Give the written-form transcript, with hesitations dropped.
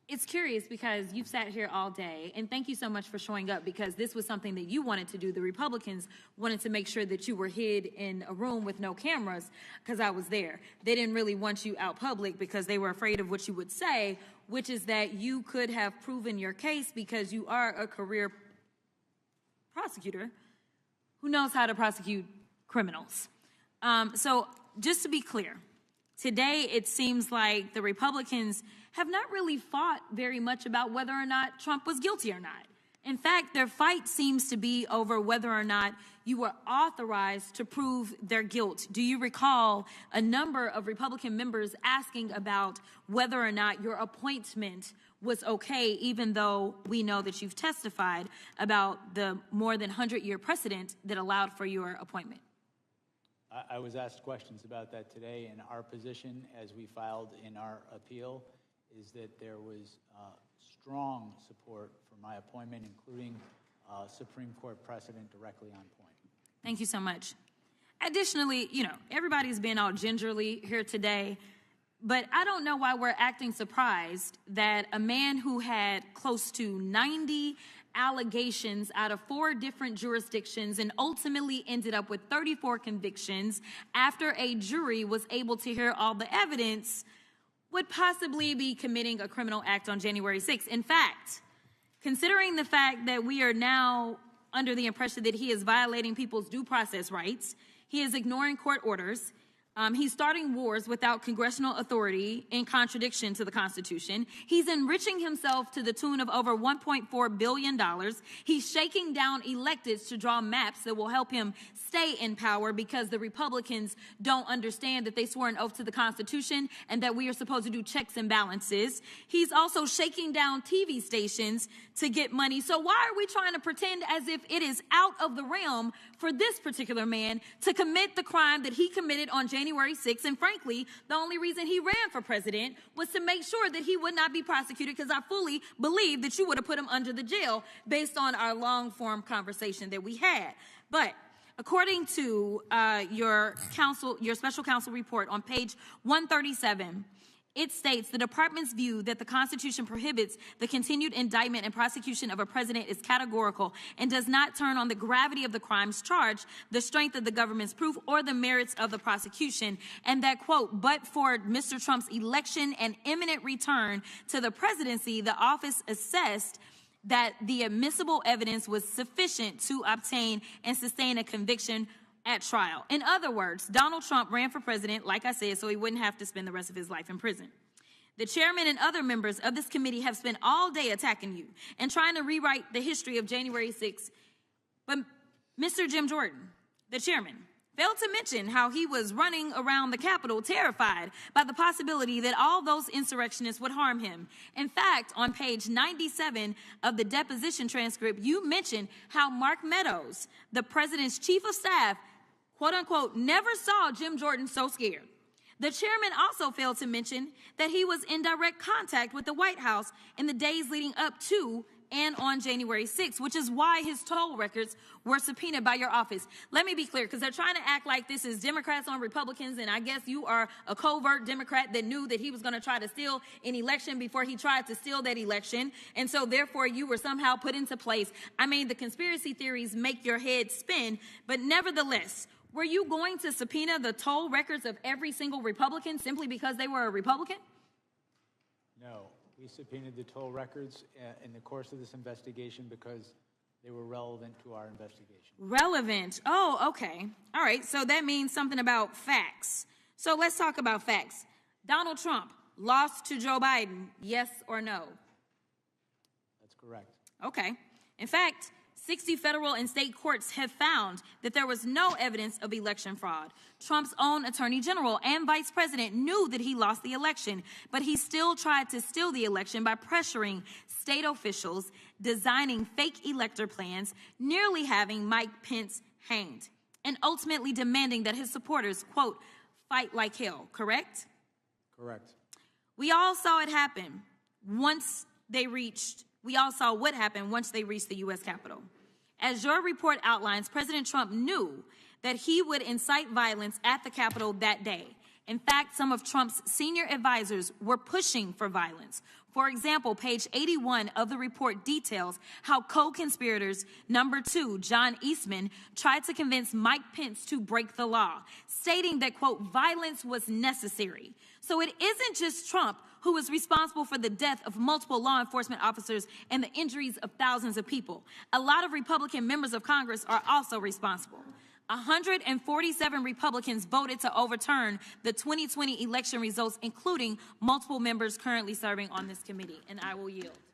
It's curious because you've sat here all day, and thank you so much for showing up, because this was something that you wanted to do. The Republicans wanted to make sure that you were hid in a room with no cameras, because I was there. They didn't really want you out public because they were afraid of what you would say, which is that you could have proven your case because you are a career prosecutor who knows how to prosecute criminals. So just to be clear, today it seems like the Republicans have not really fought very much about whether or not Trump was guilty or not. In fact, their fight seems to be over whether or not you were authorized to prove their guilt. Do you recall a number of Republican members asking about whether or not your appointment was okay, even though we know that you've testified about the more than 100-year precedent that allowed for your appointment? I was asked questions about that today, and our position, as we filed in our appeal, is that there was strong support for my appointment, including Supreme Court precedent directly on point. Thank you so much. Additionally, everybody's been all gingerly here today, but I don't know why we're acting surprised that a man who had close to 90 allegations out of 4 different jurisdictions and ultimately ended up with 34 convictions after a jury was able to hear all the evidence would possibly be committing a criminal act on January 6th. In fact, considering the fact that we are now under the impression that he is violating people's due process rights, he is ignoring court orders, he's starting wars without congressional authority in contradiction to the Constitution. He's enriching himself to the tune of over $1.4 billion. He's shaking down electeds to draw maps that will help him stay in power because the Republicans don't understand that they swore an oath to the Constitution and that we are supposed to do checks and balances. He's also shaking down TV stations to get money. So why are we trying to pretend as if it is out of the realm for this particular man to commit the crime that he committed on January 6th? And frankly, the only reason he ran for president was to make sure that he would not be prosecuted, because I fully believe that you would have put him under the jail based on our long-form conversation that we had. But according to your special counsel report on page 137, it states the department's view that the Constitution prohibits the continued indictment and prosecution of a president is categorical and does not turn on the gravity of the crimes charged, the strength of the government's proof, or the merits of the prosecution, and that, quote, but for Mr. Trump's election and imminent return to the presidency, the office assessed that the admissible evidence was sufficient to obtain and sustain a conviction at trial. In other words, Donald Trump ran for president, like I said, so he wouldn't have to spend the rest of his life in prison. The chairman and other members of this committee have spent all day attacking you and trying to rewrite the history of January 6th. But Mr. Jim Jordan, the chairman, failed to mention how he was running around the Capitol terrified by the possibility that all those insurrectionists would harm him. In fact, on page 97 of the deposition transcript, you mentioned how Mark Meadows, the president's chief of staff, quote unquote, never saw Jim Jordan so scared. The chairman also failed to mention that he was in direct contact with the White House in the days leading up to and on January 6th, which is why his toll records were subpoenaed by your office. Let me be clear, because they're trying to act like this is Democrats on Republicans, and I guess you are a covert Democrat that knew that he was going to try to steal an election before he tried to steal that election, and so therefore you were somehow put into place. I mean, the conspiracy theories make your head spin, but nevertheless, were you going to subpoena the toll records of every single Republican simply because they were a Republican? No. We subpoenaed the toll records in the course of this investigation because they were relevant to our investigation. Relevant. Oh, okay. All right. So that means something about facts. So let's talk about facts. Donald Trump lost to Joe Biden, yes or no? That's correct. Okay. In fact, 60 federal and state courts have found that there was no evidence of election fraud. Trump's own attorney general and vice president knew that he lost the election, but he still tried to steal the election by pressuring state officials, designing fake elector plans, nearly having Mike Pence hanged, and ultimately demanding that his supporters, quote, fight like hell, correct? Correct. We all saw it happen we all saw what happened once they reached the U.S. Capitol. As your report outlines, President Trump knew that he would incite violence at the Capitol that day. In fact, some of Trump's senior advisors were pushing for violence. For example, page 81 of the report details how co-conspirators number 2, John Eastman, tried to convince Mike Pence to break the law, stating that, quote, violence was necessary. So it isn't just Trump who is responsible for the death of multiple law enforcement officers and the injuries of thousands of people. A lot of Republican members of Congress are also responsible. 147 Republicans voted to overturn the 2020 election results, including multiple members currently serving on this committee, and I will yield.